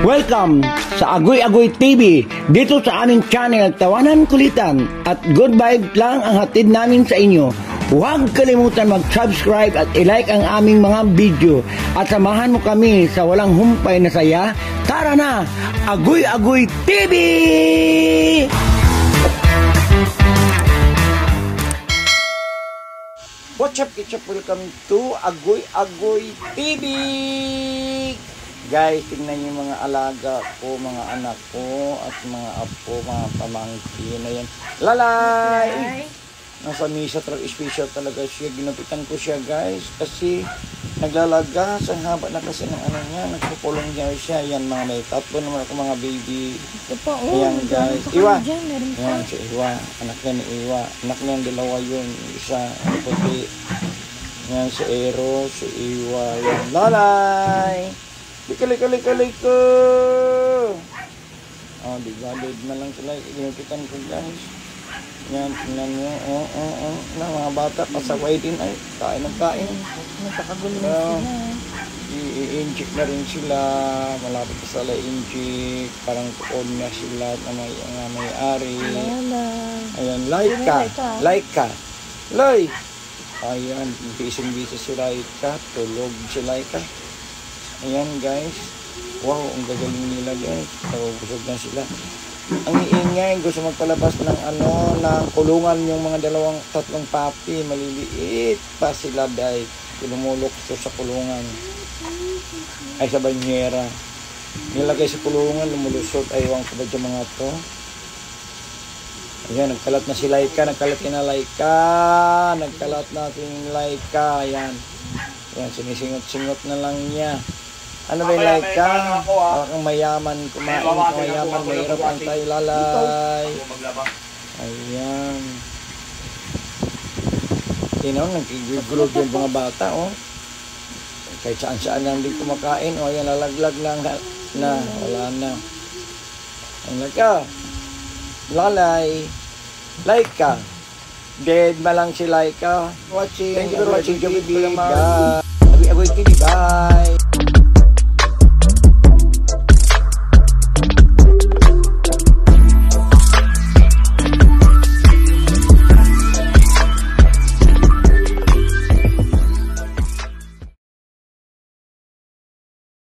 Welcome sa Agoy Agoy TV. Dito sa aming channel, tawanan kulitan at good vibe lang ang hatid namin sa inyo. Huwag kalimutan mag-subscribe at i-like ang aming mga video at samahan mo kami sa walang humpay na saya. Tara na, Agoy Agoy TV! What's up, it's up? Welcome to Agoy Agoy TV! Guys, tingnan niyo mga alaga ko, mga anak ko, at mga apo, mga pamangkin. Ayan. Lalay! Nasa misa, special talaga siya. Ginapitan ko siya, guys, kasi naglalaga. Ang haba na kasi ng ano niya, nagpupulong niya siya. Ayan, mga may tatlo naman ako, mga baby. Ayan, guys. Iwa! Ayan, si Iwa. Anak niya ni Iwa. Anak niya ang dalawa yun. Isa, puti. Ayan, si Ero, si Iwa. Ayan, lalay! Kalik ko. Oh, divalid na lang sila. Ginupitan ko, guys. Yan, tingnan nyo. Na, mga bata, pasaway din. Ay, kain ng kain. Nagkakagulo na sila. I-inject na rin sila. Malapit na sila i-inject. Parang tuon na sila na may-ari. Ayan, Laika. Loy! Ayan, bising-bising si Laika. Tulog si Laika. Ayan, guys. Wow, ang gagaling nila, guys. Busog na sila. Ang iingay, gusto magpalabas ng ng kulungan yung mga tatlong papi. Maliliit pa sila, guys. Lumulokso sa kulungan. Ay, sa banyera. Nilagay sa kulungan, lumulusot. Ayaw ko ba dyan mga to? Ayan, nagkalat na si Laika. Nagkalat na si Laika. Ayan. Ayan, sinisingot-singot na lang niya. Ano ba yung Laika? Parang mayaman, kumain ka mayaman, mahirap ang tayo lalay. Ayan. Tinaw, nagkigulog yung mga bata, oh. Kahit saan-saan lang din kumakain, oh. Ayan, lalaglag lang na. Wala na. Ayan, Laika. Lalay. Laika. Dead ma lang si Laika. Watching. Thank you for watching. Bye. Agoy TV. Bye.